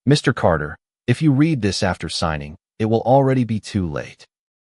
Mr. Carter, if you read this after signing, it will already be too late.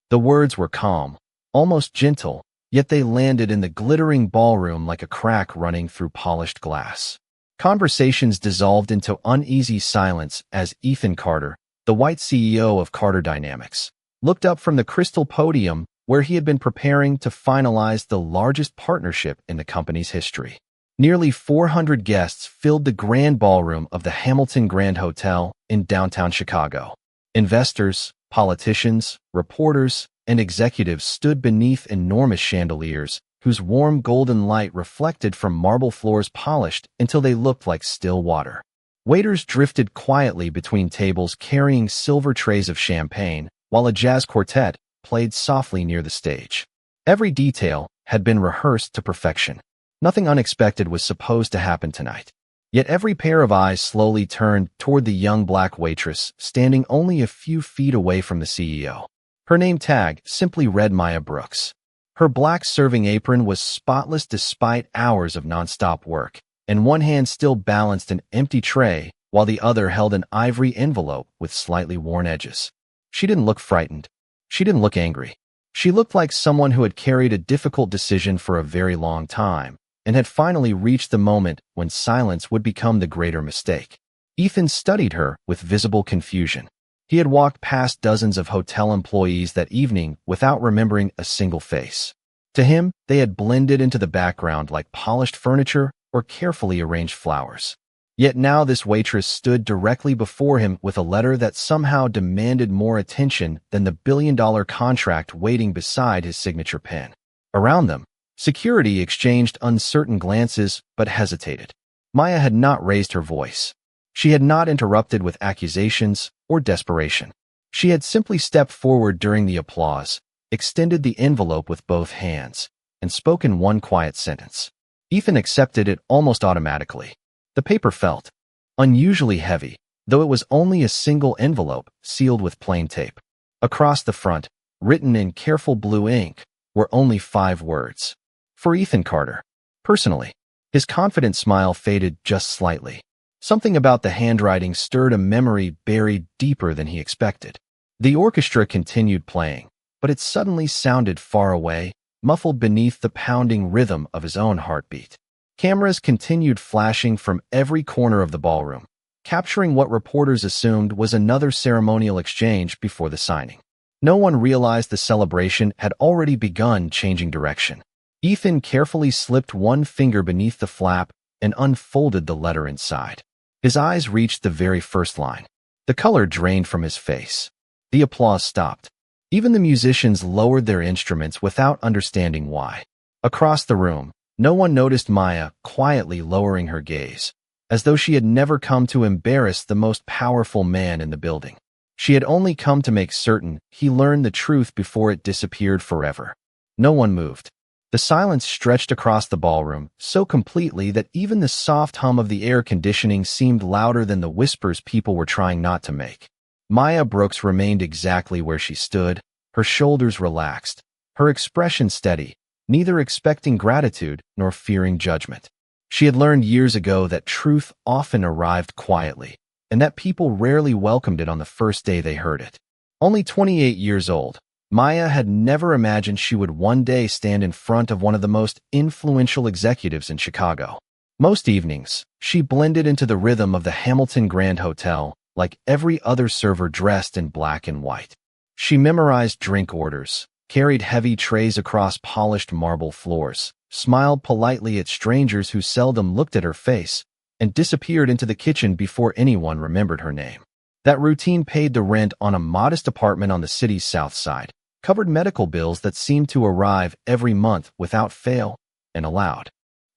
The words were calm, almost gentle, yet they landed in the glittering ballroom like a crack running through polished glass. Conversations dissolved into uneasy silence as Ethan Carter, the white CEO of Carter Dynamics, looked up from the crystal podium where he had been preparing to finalize the largest partnership in the company's history. Nearly 400 guests filled the grand ballroom of the Hamilton Grand Hotel in downtown Chicago. Investors, politicians, reporters, and executives stood beneath enormous chandeliers whose warm golden light reflected from marble floors polished until they looked like still water. Waiters drifted quietly between tables carrying silver trays of champagne, while a jazz quartet played softly near the stage. Every detail had been rehearsed to perfection. Nothing unexpected was supposed to happen tonight. Yet every pair of eyes slowly turned toward the young black waitress standing only a few feet away from the CEO. Her name tag simply read Maya Brooks. Her black serving apron was spotless despite hours of nonstop work, and one hand still balanced an empty tray while the other held an ivory envelope with slightly worn edges. She didn't look frightened. She didn't look angry. She looked like someone who had carried a difficult decision for a very long time and had finally reached the moment when silence would become the greater mistake. Ethan studied her with visible confusion. He had walked past dozens of hotel employees that evening without remembering a single face. To him, they had blended into the background like polished furniture or carefully arranged flowers. Yet now this waitress stood directly before him with a letter that somehow demanded more attention than the billion-dollar contract waiting beside his signature pen. Around them, security exchanged uncertain glances but hesitated. Maya had not raised her voice. She had not interrupted with accusations or desperation. She had simply stepped forward during the applause, extended the envelope with both hands, and spoken one quiet sentence. Ethan accepted it almost automatically. The paper felt unusually heavy, though it was only a single envelope sealed with plain tape. Across the front, written in careful blue ink, were only 5 words. For Ethan Carter. Personally, his confident smile faded just slightly. Something about the handwriting stirred a memory buried deeper than he expected. The orchestra continued playing, but it suddenly sounded far away, muffled beneath the pounding rhythm of his own heartbeat. Cameras continued flashing from every corner of the ballroom, capturing what reporters assumed was another ceremonial exchange before the signing. No one realized the celebration had already begun changing direction. Ethan carefully slipped one finger beneath the flap and unfolded the letter inside. His eyes reached the very first line. The color drained from his face. The applause stopped. Even the musicians lowered their instruments without understanding why. Across the room, no one noticed Maya quietly lowering her gaze, as though she had never come to embarrass the most powerful man in the building. She had only come to make certain he learned the truth before it disappeared forever. No one moved. The silence stretched across the ballroom so completely that even the soft hum of the air conditioning seemed louder than the whispers people were trying not to make. Maya Brooks remained exactly where she stood, her shoulders relaxed, her expression steady, neither expecting gratitude nor fearing judgment. She had learned years ago that truth often arrived quietly, and that people rarely welcomed it on the first day they heard it. Only 28 years old, Maya had never imagined she would one day stand in front of one of the most influential executives in Chicago. Most evenings, she blended into the rhythm of the Hamilton Grand Hotel like every other server dressed in black and white. She memorized drink orders, carried heavy trays across polished marble floors, smiled politely at strangers who seldom looked at her face, and disappeared into the kitchen before anyone remembered her name. That routine paid the rent on a modest apartment on the city's south side, covered medical bills that seemed to arrive every month without fail, and allowed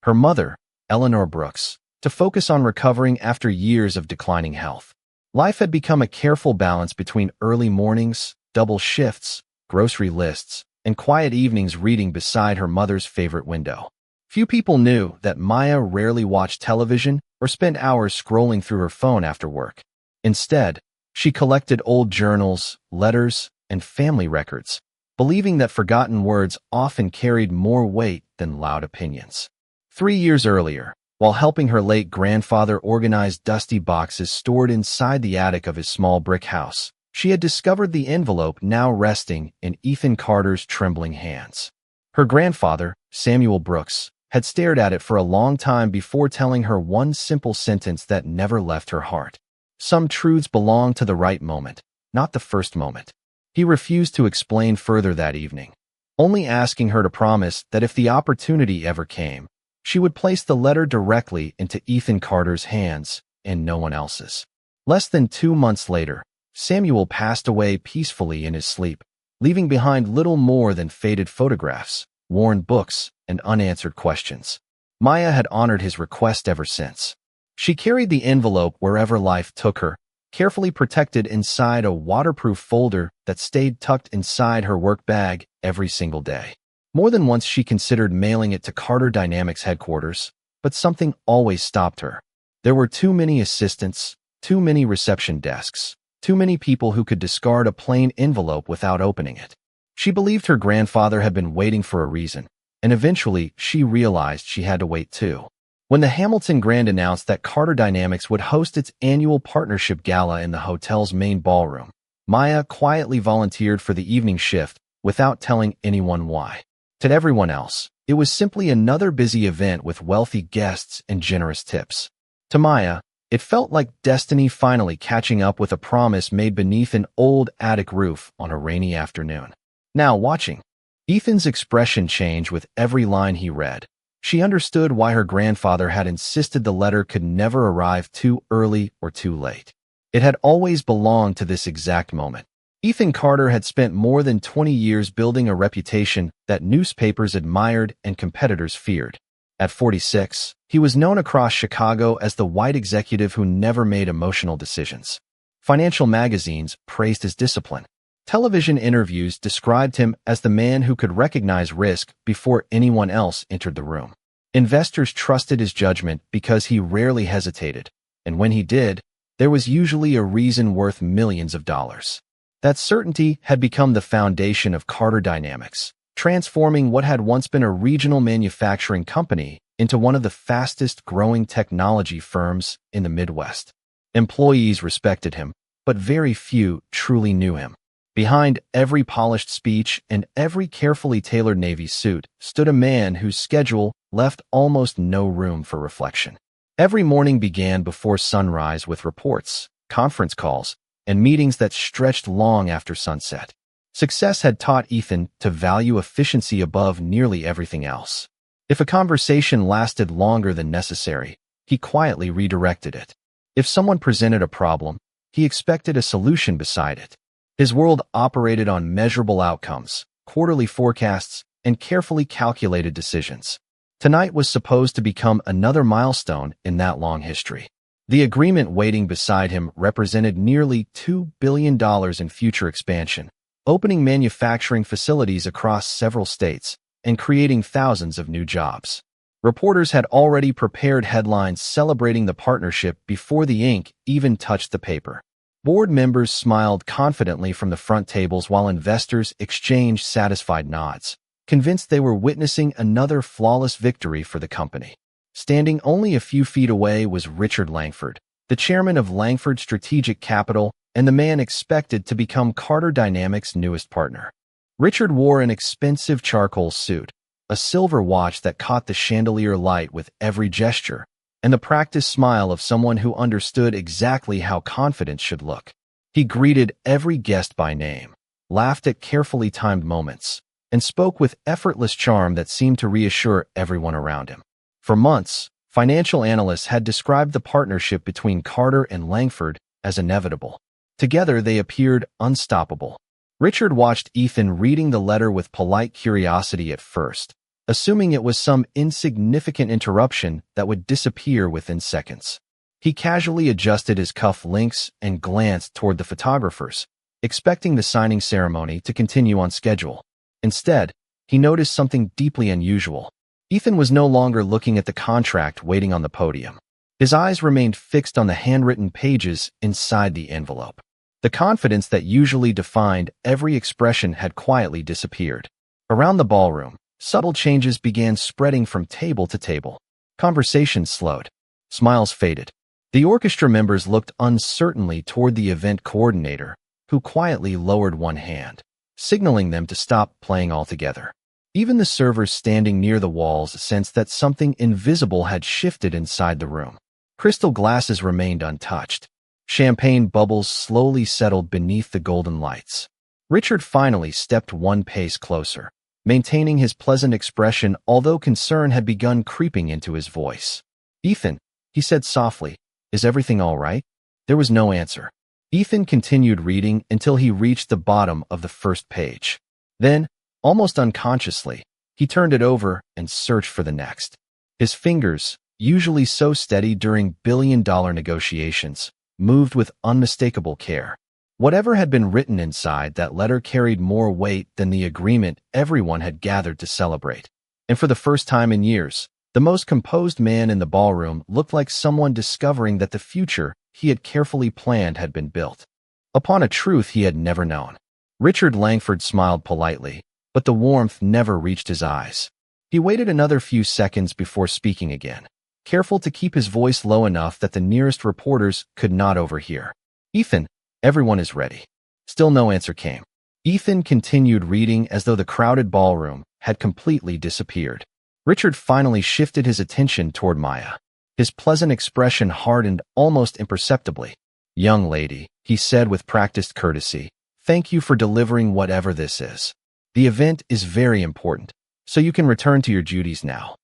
her mother, Eleanor Brooks, to focus on recovering after years of declining health. Life had become a careful balance between early mornings, double shifts, grocery lists, and quiet evenings reading beside her mother's favorite window. Few people knew that Maya rarely watched television or spent hours scrolling through her phone after work. Instead, she collected old journals, letters, and family records, believing that forgotten words often carried more weight than loud opinions. 3 years earlier, while helping her late grandfather organize dusty boxes stored inside the attic of his small brick house. She had discovered the envelope now resting in Ethan Carter's trembling hands. Her grandfather, Samuel Brooks, had stared at it for a long time before telling her one simple sentence that never left her heart. Some truths belong to the right moment, not the first moment. He refused to explain further that evening, only asking her to promise that if the opportunity ever came, she would place the letter directly into Ethan Carter's hands and no one else's. Less than 2 months later, Samuel passed away peacefully in his sleep, leaving behind little more than faded photographs, worn books, and unanswered questions. Maya had honored his request ever since. She carried the envelope wherever life took her, carefully protected inside a waterproof folder that stayed tucked inside her work bag every single day. More than once she considered mailing it to Carter Dynamics headquarters, but something always stopped her. There were too many assistants, too many reception desks, too many people who could discard a plain envelope without opening it. She believed her grandfather had been waiting for a reason, and eventually she realized she had to wait too. When the Hamilton Grand announced that Carter Dynamics would host its annual partnership gala in the hotel's main ballroom, Maya quietly volunteered for the evening shift without telling anyone why. To everyone else, it was simply another busy event with wealthy guests and generous tips. To Maya, it felt like destiny finally catching up with a promise made beneath an old attic roof on a rainy afternoon. Now watching Ethan's expression change with every line he read, she understood why her grandfather had insisted the letter could never arrive too early or too late. It had always belonged to this exact moment. Ethan Carter had spent more than 20 years building a reputation that newspapers admired and competitors feared. At 46, he was known across Chicago as the white executive who never made emotional decisions. Financial magazines praised his discipline. Television interviews described him as the man who could recognize risk before anyone else entered the room. Investors trusted his judgment because he rarely hesitated, and when he did, there was usually a reason worth millions of dollars. That certainty had become the foundation of Carter Dynamics, transforming what had once been a regional manufacturing company into one of the fastest-growing technology firms in the Midwest. Employees respected him, but very few truly knew him. Behind every polished speech and every carefully tailored Navy suit stood a man whose schedule left almost no room for reflection. Every morning began before sunrise with reports, conference calls, and meetings that stretched long after sunset. Success had taught Ethan to value efficiency above nearly everything else. If a conversation lasted longer than necessary, he quietly redirected it. If someone presented a problem, he expected a solution beside it. His world operated on measurable outcomes, quarterly forecasts, and carefully calculated decisions. Tonight was supposed to become another milestone in that long history. The agreement waiting beside him represented nearly $2 billion in future expansion, opening manufacturing facilities across several states and creating thousands of new jobs. Reporters had already prepared headlines celebrating the partnership before the ink even touched the paper. Board members smiled confidently from the front tables while investors exchanged satisfied nods, convinced they were witnessing another flawless victory for the company. Standing only a few feet away was Richard Langford, the chairman of Langford Strategic Capital and the man expected to become Carter Dynamics' newest partner. Richard wore an expensive charcoal suit, a silver watch that caught the chandelier light with every gesture, and the practiced smile of someone who understood exactly how confidence should look. He greeted every guest by name, laughed at carefully timed moments, and spoke with effortless charm that seemed to reassure everyone around him. For months, financial analysts had described the partnership between Carter and Langford as inevitable. Together, they appeared unstoppable. Richard watched Ethan reading the letter with polite curiosity at first, assuming it was some insignificant interruption that would disappear within seconds. He casually adjusted his cuff links and glanced toward the photographers, expecting the signing ceremony to continue on schedule. Instead, he noticed something deeply unusual. Ethan was no longer looking at the contract waiting on the podium. His eyes remained fixed on the handwritten pages inside the envelope. The confidence that usually defined every expression had quietly disappeared. Around the ballroom, subtle changes began spreading from table to table. Conversation slowed. Smiles faded. The orchestra members looked uncertainly toward the event coordinator, who quietly lowered one hand, signaling them to stop playing altogether. Even the servers standing near the walls sensed that something invisible had shifted inside the room. Crystal glasses remained untouched. Champagne bubbles slowly settled beneath the golden lights. Richard finally stepped one pace closer, maintaining his pleasant expression although concern had begun creeping into his voice. "Ethan," he said softly, "is everything all right?" There was no answer. Ethan continued reading until he reached the bottom of the first page. Then, almost unconsciously, he turned it over and searched for the next. His fingers, usually so steady during billion-dollar negotiations, moved with unmistakable care. Whatever had been written inside that letter carried more weight than the agreement everyone had gathered to celebrate. And for the first time in years, the most composed man in the ballroom looked like someone discovering that the future he had carefully planned had been built upon a truth he had never known. Richard Langford smiled politely, but the warmth never reached his eyes. He waited another few seconds before speaking again, careful to keep his voice low enough that the nearest reporters could not overhear. "Ethan, everyone is ready." Still no answer came. Ethan continued reading as though the crowded ballroom had completely disappeared. Richard finally shifted his attention toward Maya. His pleasant expression hardened almost imperceptibly. "Young lady," he said with practiced courtesy, "thank you for delivering whatever this is. The event is very important, so you can return to your duties now."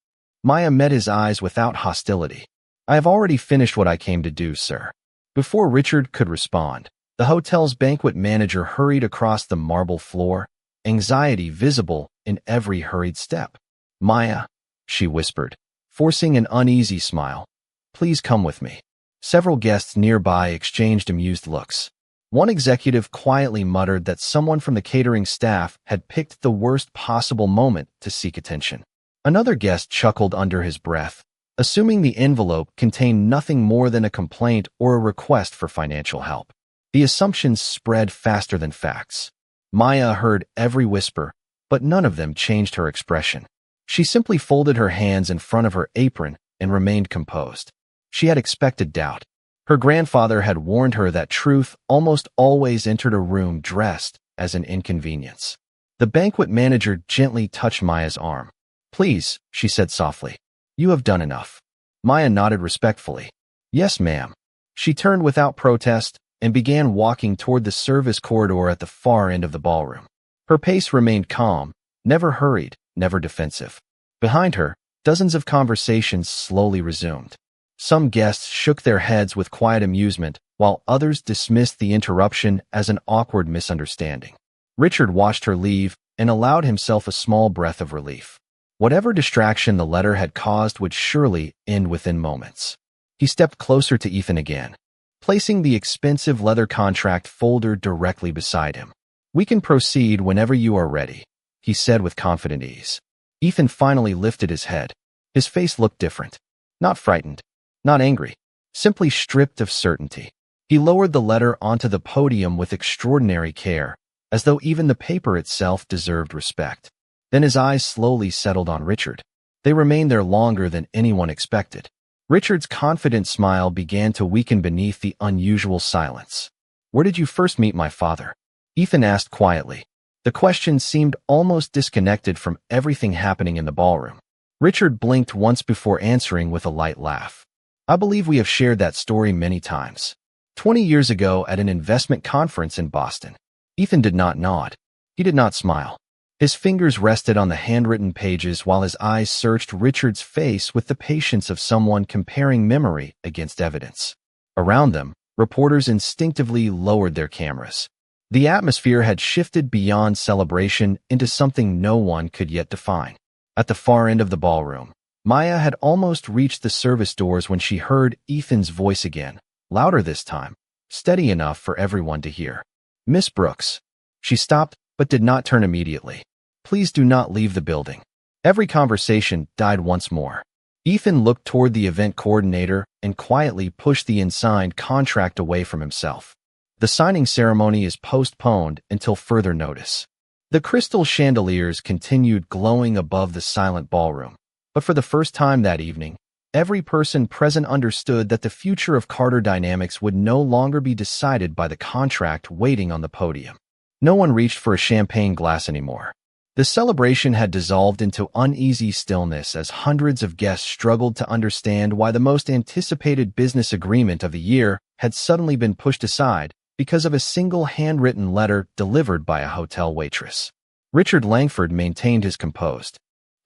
Maya met his eyes without hostility. "I have already finished what I came to do, sir." Before Richard could respond, the hotel's banquet manager hurried across the marble floor, anxiety visible in every hurried step. "Maya," she whispered, forcing an uneasy smile, "please come with me." Several guests nearby exchanged amused looks. One executive quietly muttered that someone from the catering staff had picked the worst possible moment to seek attention. Another guest chuckled under his breath, assuming the envelope contained nothing more than a complaint or a request for financial help. The assumptions spread faster than facts. Maya heard every whisper, but none of them changed her expression. She simply folded her hands in front of her apron and remained composed. She had expected doubt. Her grandfather had warned her that truth almost always entered a room dressed as an inconvenience. The banquet manager gently touched Maya's arm. "Please," she said softly. "You have done enough." Maya nodded respectfully. "Yes, ma'am." She turned without protest and began walking toward the service corridor at the far end of the ballroom. Her pace remained calm, never hurried, never defensive. Behind her, dozens of conversations slowly resumed. Some guests shook their heads with quiet amusement, while others dismissed the interruption as an awkward misunderstanding. Richard watched her leave and allowed himself a small breath of relief. Whatever distraction the letter had caused would surely end within moments. He stepped closer to Ethan again, placing the expensive leather contract folder directly beside him. "We can proceed whenever you are ready," he said with confident ease. Ethan finally lifted his head. His face looked different. Not frightened, not angry, simply stripped of certainty. He lowered the letter onto the podium with extraordinary care, as though even the paper itself deserved respect. Then his eyes slowly settled on Richard. They remained there longer than anyone expected. Richard's confident smile began to weaken beneath the unusual silence. "Where did you first meet my father?" Ethan asked quietly. The question seemed almost disconnected from everything happening in the ballroom. Richard blinked once before answering with a light laugh. "I believe we have shared that story many times. 20 years ago at an investment conference in Boston." Ethan did not nod. He did not smile. His fingers rested on the handwritten pages while his eyes searched Richard's face with the patience of someone comparing memory against evidence. Around them, reporters instinctively lowered their cameras. The atmosphere had shifted beyond celebration into something no one could yet define. At the far end of the ballroom, Maya had almost reached the service doors when she heard Ethan's voice again, louder this time, steady enough for everyone to hear. "Miss Brooks." She stopped, but did not turn immediately. "Please do not leave the building." Every conversation died once more. Ethan looked toward the event coordinator and quietly pushed the unsigned contract away from himself. "The signing ceremony is postponed until further notice." The crystal chandeliers continued glowing above the silent ballroom, but for the first time that evening, Every person present understood that the future of Carter Dynamics would no longer be decided by the contract waiting on the podium. No one reached for a champagne glass anymore. The celebration had dissolved into uneasy stillness as hundreds of guests struggled to understand why the most anticipated business agreement of the year had suddenly been pushed aside because of a single handwritten letter delivered by a hotel waitress. Richard Langford maintained his composed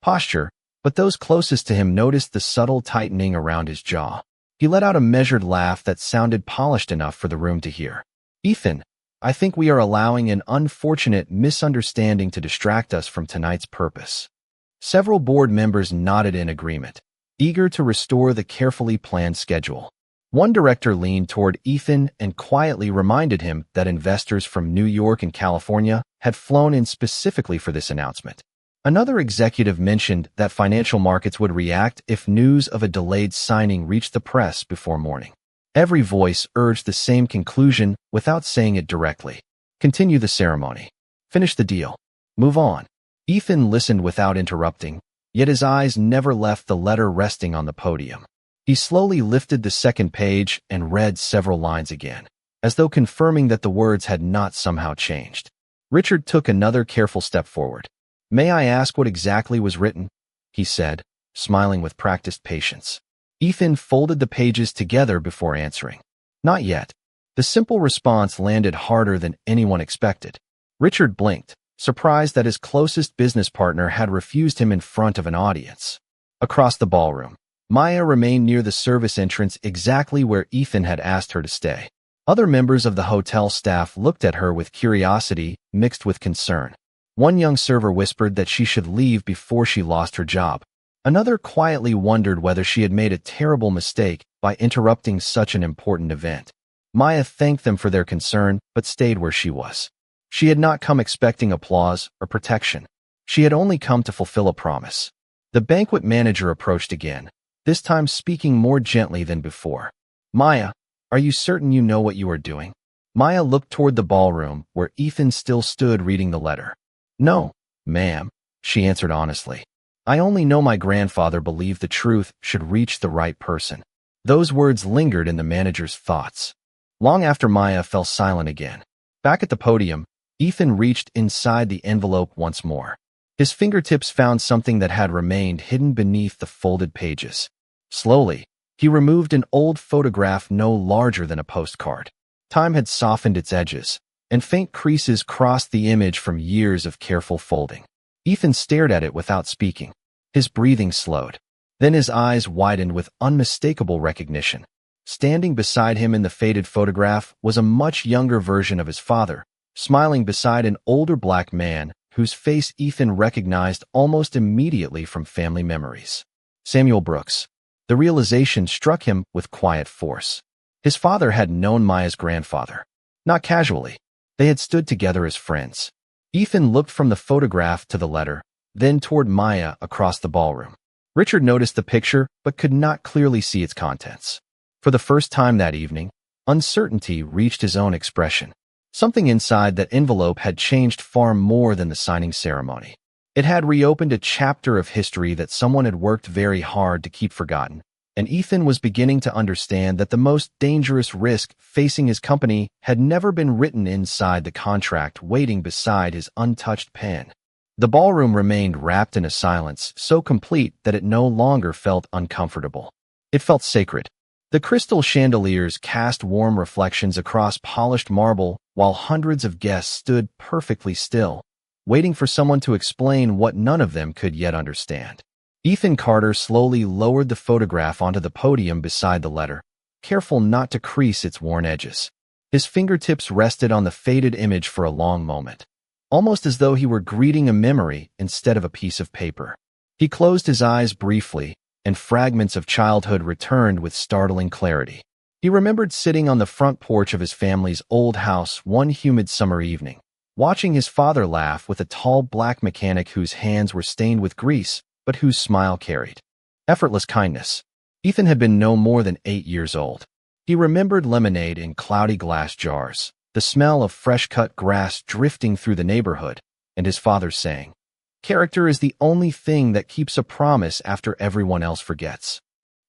posture, but those closest to him noticed the subtle tightening around his jaw. He let out a measured laugh that sounded polished enough for the room to hear. "Ethan, I think we are allowing an unfortunate misunderstanding to distract us from tonight's purpose." Several board members nodded in agreement, eager to restore the carefully planned schedule. One director leaned toward Ethan and quietly reminded him that investors from New York and California had flown in specifically for this announcement. Another executive mentioned that financial markets would react if news of a delayed signing reached the press before morning. Every voice urged the same conclusion without saying it directly. Continue the ceremony. Finish the deal. Move on. Ethan listened without interrupting, yet his eyes never left the letter resting on the podium. He slowly lifted the second page and read several lines again, as though confirming that the words had not somehow changed. Richard took another careful step forward. "May I ask what exactly was written?" he said, smiling with practiced patience. Ethan folded the pages together before answering. "Not yet." The simple response landed harder than anyone expected. Richard blinked, surprised that his closest business partner had refused him in front of an audience. Across the ballroom, Maya remained near the service entrance exactly where Ethan had asked her to stay. Other members of the hotel staff looked at her with curiosity mixed with concern. One young server whispered that she should leave before she lost her job. Another quietly wondered whether she had made a terrible mistake by interrupting such an important event. Maya thanked them for their concern, but stayed where she was. She had not come expecting applause or protection. She had only come to fulfill a promise. The banquet manager approached again, this time speaking more gently than before. "Maya, are you certain you know what you are doing?" Maya looked toward the ballroom, where Ethan still stood reading the letter. "No, ma'am," she answered honestly. "I only know my grandfather believed the truth should reach the right person." Those words lingered in the manager's thoughts. Long after Maya fell silent again. Back at the podium, Ethan reached inside the envelope once more. His fingertips found something that had remained hidden beneath the folded pages. Slowly, he removed an old photograph no larger than a postcard. Time had softened its edges, and faint creases crossed the image from years of careful folding. Ethan stared at it without speaking. His breathing slowed. Then his eyes widened with unmistakable recognition. Standing beside him in the faded photograph was a much younger version of his father, smiling beside an older black man whose face Ethan recognized almost immediately from family memories. Samuel Brooks. The realization struck him with quiet force. His father had known Maya's grandfather. Not casually. They had stood together as friends. Ethan looked from the photograph to the letter, then toward Maya across the ballroom. Richard noticed the picture, but could not clearly see its contents. For the first time that evening, uncertainty reached his own expression. Something inside that envelope had changed far more than the signing ceremony. It had reopened a chapter of history that someone had worked very hard to keep forgotten, and Ethan was beginning to understand that the most dangerous risk facing his company had never been written inside the contract waiting beside his untouched pen. The ballroom remained wrapped in a silence so complete that it no longer felt uncomfortable. It felt sacred. The crystal chandeliers cast warm reflections across polished marble while hundreds of guests stood perfectly still, waiting for someone to explain what none of them could yet understand. Ethan Carter slowly lowered the photograph onto the podium beside the letter, careful not to crease its worn edges. His fingertips rested on the faded image for a long moment, almost as though he were greeting a memory instead of a piece of paper. He closed his eyes briefly, and fragments of childhood returned with startling clarity. He remembered sitting on the front porch of his family's old house one humid summer evening, watching his father laugh with a tall black mechanic whose hands were stained with grease, but whose smile carried effortless kindness. Ethan had been no more than 8 years old. He remembered lemonade in cloudy glass jars, the smell of fresh-cut grass drifting through the neighborhood, and his father saying, "Character is the only thing that keeps a promise after everyone else forgets."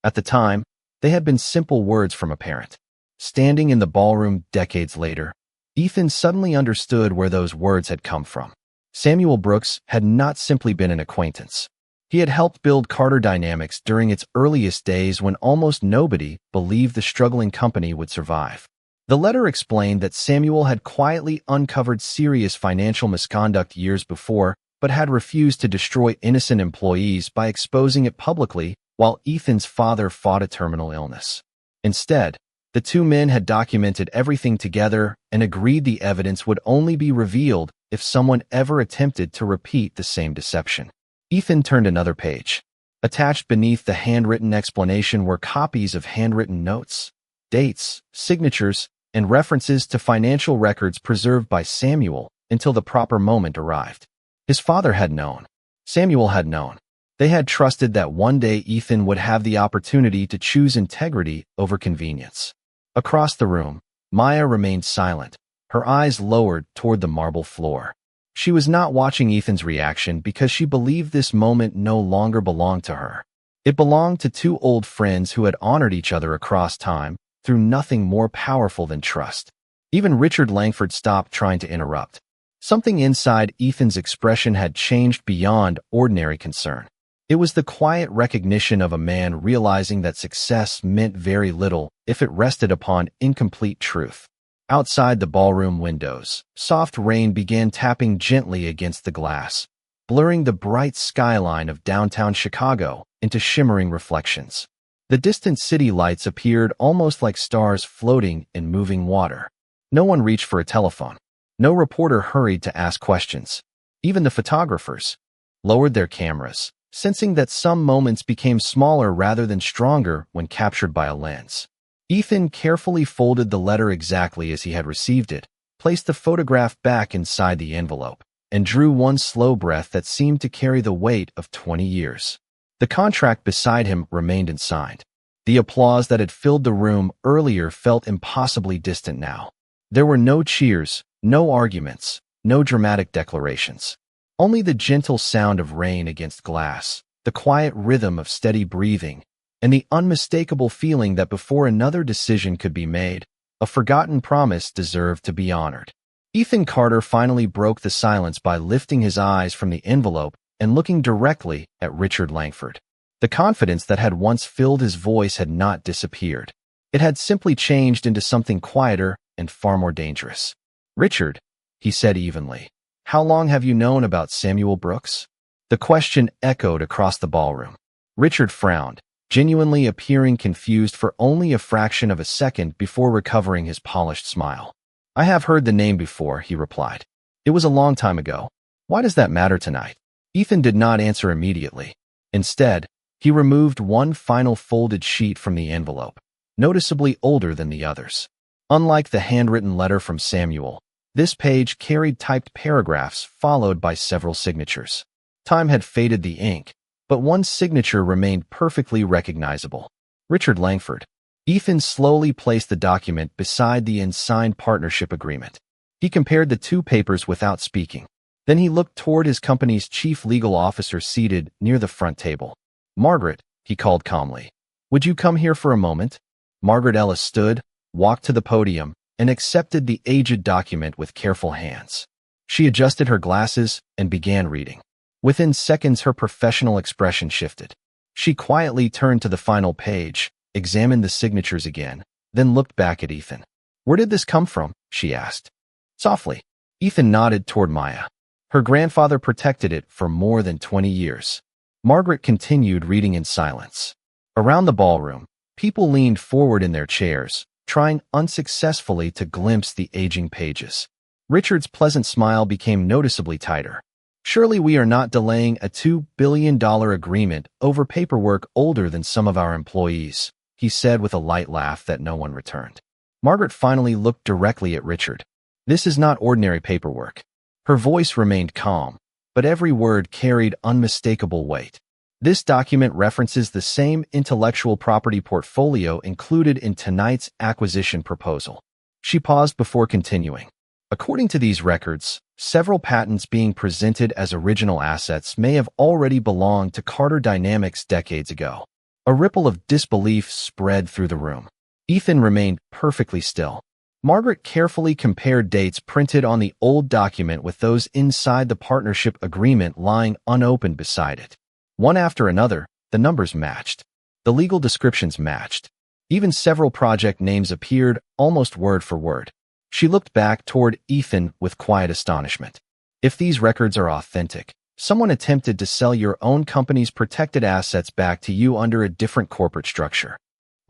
At the time, they had been simple words from a parent. Standing in the ballroom decades later, Ethan suddenly understood where those words had come from. Samuel Brooks had not simply been an acquaintance. He had helped build Carter Dynamics during its earliest days when almost nobody believed the struggling company would survive. The letter explained that Samuel had quietly uncovered serious financial misconduct years before, but had refused to destroy innocent employees by exposing it publicly while Ethan's father fought a terminal illness. Instead, the two men had documented everything together and agreed the evidence would only be revealed if someone ever attempted to repeat the same deception. Ethan turned another page. Attached beneath the handwritten explanation were copies of handwritten notes, dates, signatures, and references to financial records preserved by Samuel until the proper moment arrived. His father had known. Samuel had known. They had trusted that one day Ethan would have the opportunity to choose integrity over convenience. Across the room, Maya remained silent, her eyes lowered toward the marble floor. She was not watching Ethan's reaction because she believed this moment no longer belonged to her. It belonged to two old friends who had honored each other across time through nothing more powerful than trust. Even Richard Langford stopped trying to interrupt. Something inside Ethan's expression had changed beyond ordinary concern. It was the quiet recognition of a man realizing that success meant very little if it rested upon incomplete truth. Outside the ballroom windows, soft rain began tapping gently against the glass, blurring the bright skyline of downtown Chicago into shimmering reflections. The distant city lights appeared almost like stars floating in moving water. No one reached for a telephone. No reporter hurried to ask questions. Even the photographers lowered their cameras, sensing that some moments became smaller rather than stronger when captured by a lens. Ethan carefully folded the letter exactly as he had received it, placed the photograph back inside the envelope, and drew one slow breath that seemed to carry the weight of 20 years. The contract beside him remained unsigned. The applause that had filled the room earlier felt impossibly distant now. There were no cheers, no arguments, no dramatic declarations. Only the gentle sound of rain against glass, the quiet rhythm of steady breathing, and the unmistakable feeling that before another decision could be made, a forgotten promise deserved to be honored. Ethan Carter finally broke the silence by lifting his eyes from the envelope and looking directly at Richard Langford. The confidence that had once filled his voice had not disappeared. It had simply changed into something quieter and far more dangerous. "Richard," he said evenly, "how long have you known about Samuel Brooks?" The question echoed across the ballroom. Richard frowned, genuinely appearing confused for only a fraction of a second before recovering his polished smile. "I have heard the name before," he replied. "It was a long time ago. Why does that matter tonight?" Ethan did not answer immediately. Instead, he removed one final folded sheet from the envelope, noticeably older than the others. Unlike the handwritten letter from Samuel, this page carried typed paragraphs followed by several signatures. Time had faded the ink, but one signature remained perfectly recognizable. Richard Langford. Ethan slowly placed the document beside the unsigned partnership agreement. He compared the two papers without speaking. Then he looked toward his company's chief legal officer seated near the front table. "Margaret," he called calmly, "would you come here for a moment?" Margaret Ellis stood, walked to the podium, and accepted the aged document with careful hands. She adjusted her glasses and began reading. Within seconds, her professional expression shifted. She quietly turned to the final page, examined the signatures again, then looked back at Ethan. "Where did this come from?" she asked. Softly, Ethan nodded toward Maya. "Her grandfather protected it for more than 20 years. Margaret continued reading in silence. Around the ballroom, people leaned forward in their chairs, trying unsuccessfully to glimpse the aging pages. Richard's pleasant smile became noticeably tighter. "Surely we are not delaying a $2 billion agreement over paperwork older than some of our employees," he said with a light laugh that no one returned. Margaret finally looked directly at Richard. "This is not ordinary paperwork." Her voice remained calm, but every word carried unmistakable weight. "This document references the same intellectual property portfolio included in tonight's acquisition proposal." She paused before continuing. "According to these records, several patents being presented as original assets may have already belonged to Carter Dynamics decades ago. A ripple of disbelief spread through the room. Ethan remained perfectly still. Margaret carefully compared dates printed on the old document with those inside the partnership agreement lying unopened beside it. One after another, the numbers matched. The legal descriptions matched. Even several project names appeared, almost word for word. She looked back toward Ethan with quiet astonishment. If these records are authentic, someone attempted to sell your own company's protected assets back to you under a different corporate structure.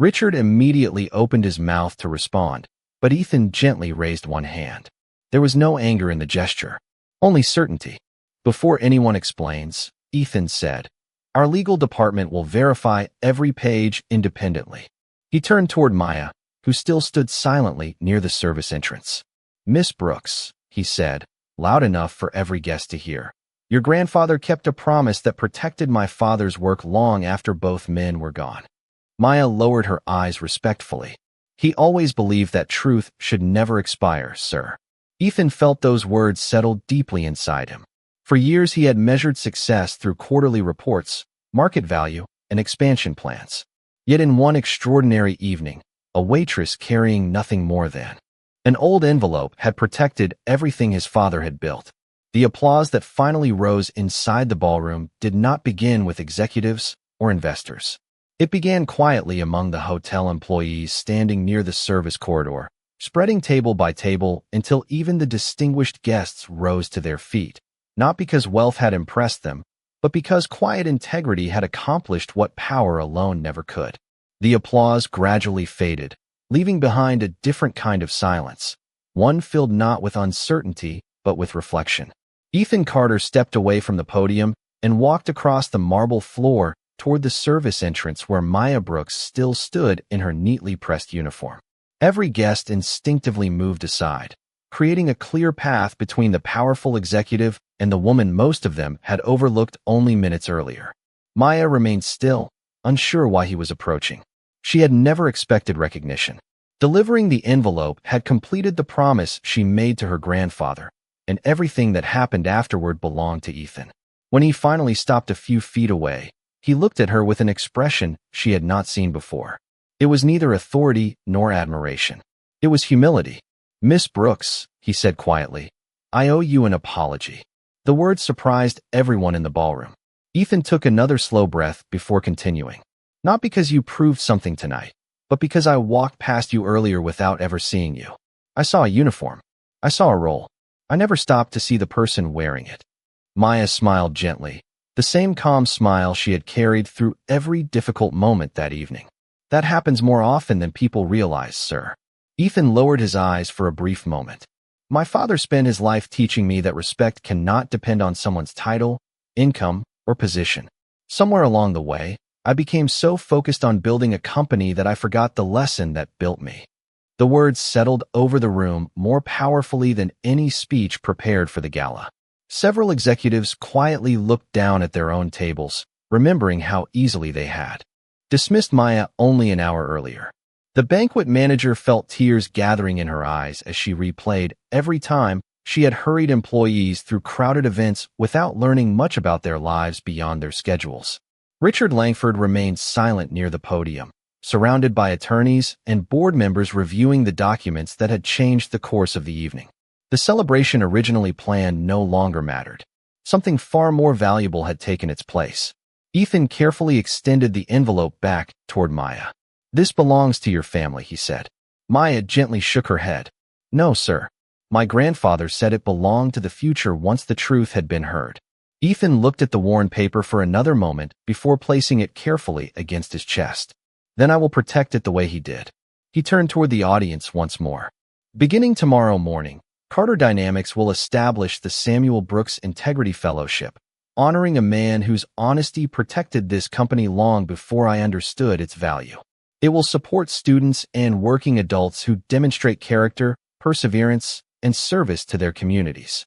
Richard immediately opened his mouth to respond, but Ethan gently raised one hand. There was no anger in the gesture, only certainty. Before anyone explains, Ethan said, "Our legal department will verify every page independently." He turned toward Maya, who still stood silently near the service entrance. "Miss Brooks," he said, loud enough for every guest to hear, "your grandfather kept a promise that protected my father's work long after both men were gone." Maya lowered her eyes respectfully. "He always believed that truth should never expire, sir." Ethan felt those words settle deeply inside him. For years he had measured success through quarterly reports, market value, and expansion plans. Yet in one extraordinary evening, a waitress carrying nothing more than an old envelope had protected everything his father had built. The applause that finally rose inside the ballroom did not begin with executives or investors. It began quietly among the hotel employees standing near the service corridor, spreading table by table until even the distinguished guests rose to their feet, not because wealth had impressed them, but because quiet integrity had accomplished what power alone never could. The applause gradually faded, leaving behind a different kind of silence, one filled not with uncertainty, but with reflection. Ethan Carter stepped away from the podium and walked across the marble floor toward the service entrance where Maya Brooks still stood in her neatly pressed uniform. Every guest instinctively moved aside, creating a clear path between the powerful executive and the woman most of them had overlooked only minutes earlier. Maya remained still, unsure why he was approaching. She had never expected recognition. Delivering the envelope had completed the promise she made to her grandfather, and everything that happened afterward belonged to Ethan. When he finally stopped a few feet away, he looked at her with an expression she had not seen before. It was neither authority nor admiration. It was humility. "Miss Brooks," he said quietly, "I owe you an apology." The words surprised everyone in the ballroom. Ethan took another slow breath before continuing. "Not because you proved something tonight, but because I walked past you earlier without ever seeing you. I saw a uniform. I saw a role. I never stopped to see the person wearing it." Maya smiled gently, the same calm smile she had carried through every difficult moment that evening. "That happens more often than people realize, sir." Ethan lowered his eyes for a brief moment. "My father spent his life teaching me that respect cannot depend on someone's title, income, or position. Somewhere along the way, I became so focused on building a company that I forgot the lesson that built me." The words settled over the room more powerfully than any speech prepared for the gala. Several executives quietly looked down at their own tables, remembering how easily they had dismissed Maya only an hour earlier. The banquet manager felt tears gathering in her eyes as she replayed every time she had hurried employees through crowded events without learning much about their lives beyond their schedules. Richard Langford remained silent near the podium, surrounded by attorneys and board members reviewing the documents that had changed the course of the evening. The celebration originally planned no longer mattered. Something far more valuable had taken its place. Ethan carefully extended the envelope back toward Maya. "This belongs to your family," he said. Maya gently shook her head. "No, sir. My grandfather said it belonged to the future once the truth had been heard." Ethan looked at the worn paper for another moment before placing it carefully against his chest. "Then I will protect it the way he did." He turned toward the audience once more. "Beginning tomorrow morning, Carter Dynamics will establish the Samuel Brooks Integrity Fellowship, honoring a man whose honesty protected this company long before I understood its value. It will support students and working adults who demonstrate character, perseverance, and service to their communities."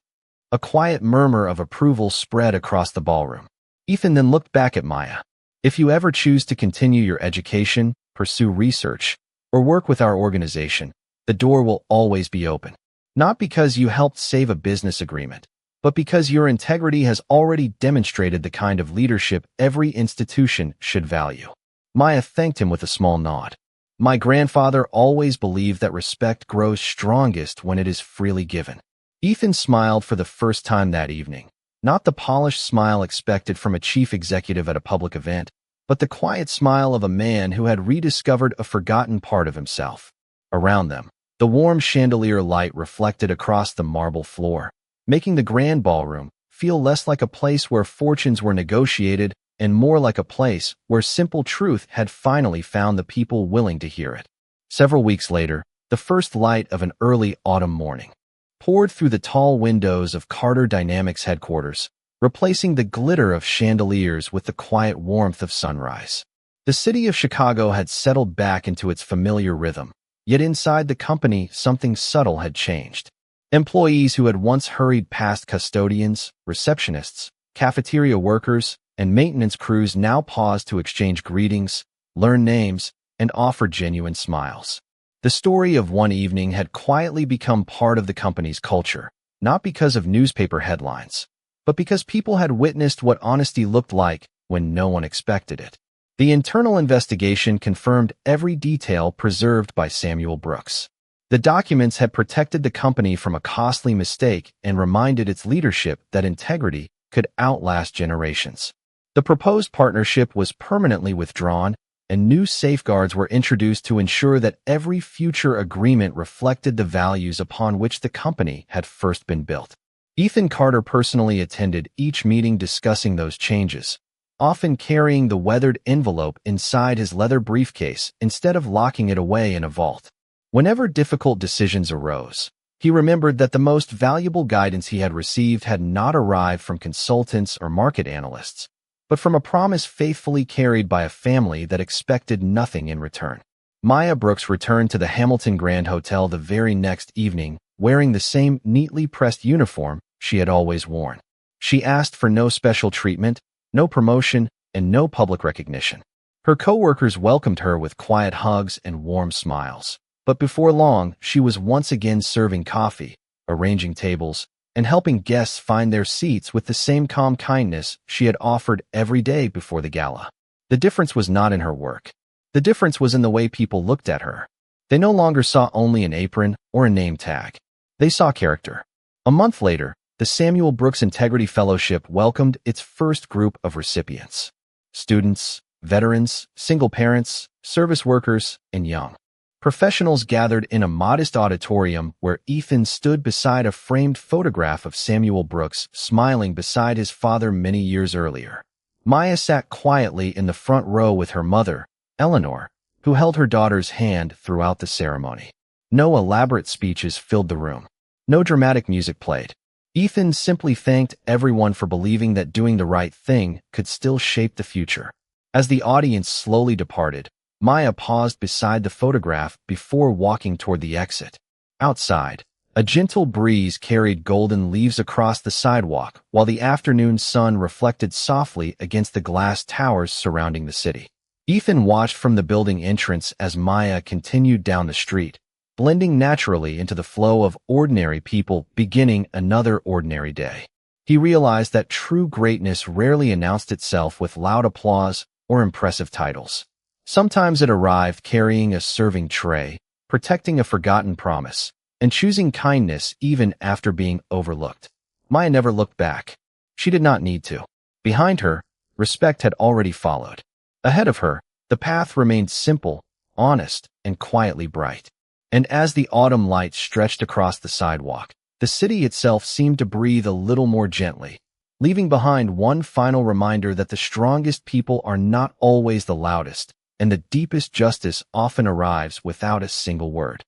A quiet murmur of approval spread across the ballroom. Ethan then looked back at Maya. "If you ever choose to continue your education, pursue research, or work with our organization, the door will always be open. Not because you helped save a business agreement, but because your integrity has already demonstrated the kind of leadership every institution should value." Maya thanked him with a small nod. My grandfather always believed that respect grows strongest when it is freely given. Ethan smiled for the first time that evening. Not the polished smile expected from a chief executive at a public event, but the quiet smile of a man who had rediscovered a forgotten part of himself. Around them, the warm chandelier light reflected across the marble floor, making the grand ballroom feel less like a place where fortunes were negotiated and more like a place where simple truth had finally found the people willing to hear it. Several weeks later, the first light of an early autumn morning poured through the tall windows of Carter Dynamics headquarters, replacing the glitter of chandeliers with the quiet warmth of sunrise. The city of Chicago had settled back into its familiar rhythm, yet inside the company something subtle had changed. Employees who had once hurried past custodians, receptionists, cafeteria workers, and maintenance crews now paused to exchange greetings, learn names, and offer genuine smiles. The story of one evening had quietly become part of the company's culture, not because of newspaper headlines, but because people had witnessed what honesty looked like when no one expected it. The internal investigation confirmed every detail preserved by Samuel Brooks. The documents had protected the company from a costly mistake and reminded its leadership that integrity could outlast generations. The proposed partnership was permanently withdrawn, and new safeguards were introduced to ensure that every future agreement reflected the values upon which the company had first been built. Ethan Carter personally attended each meeting discussing those changes, often carrying the weathered envelope inside his leather briefcase instead of locking it away in a vault. Whenever difficult decisions arose, he remembered that the most valuable guidance he had received had not arrived from consultants or market analysts, but from a promise faithfully carried by a family that expected nothing in return. Maya Brooks returned to the Hamilton Grand Hotel the very next evening, wearing the same neatly pressed uniform she had always worn. She asked for no special treatment, no promotion, and no public recognition. Her coworkers welcomed her with quiet hugs and warm smiles. But before long, she was once again serving coffee, arranging tables, and helping guests find their seats with the same calm kindness she had offered every day before the gala. The difference was not in her work. The difference was in the way people looked at her. They no longer saw only an apron or a name tag. They saw character. A month later, the Samuel Brooks Integrity Fellowship welcomed its first group of recipients: students, veterans, single parents, service workers, and young professionals gathered in a modest auditorium where Ethan stood beside a framed photograph of Samuel Brooks smiling beside his father many years earlier. Maya sat quietly in the front row with her mother, Eleanor, who held her daughter's hand throughout the ceremony. No elaborate speeches filled the room. No dramatic music played. Ethan simply thanked everyone for believing that doing the right thing could still shape the future. As the audience slowly departed, Maya paused beside the photograph before walking toward the exit. Outside, a gentle breeze carried golden leaves across the sidewalk while the afternoon sun reflected softly against the glass towers surrounding the city. Ethan watched from the building entrance as Maya continued down the street, blending naturally into the flow of ordinary people beginning another ordinary day. He realized that true greatness rarely announced itself with loud applause or impressive titles. Sometimes it arrived carrying a serving tray, protecting a forgotten promise, and choosing kindness even after being overlooked. Maya never looked back. She did not need to. Behind her, respect had already followed. Ahead of her, the path remained simple, honest, and quietly bright. And as the autumn light stretched across the sidewalk, the city itself seemed to breathe a little more gently, leaving behind one final reminder that the strongest people are not always the loudest, and the deepest justice often arrives without a single word.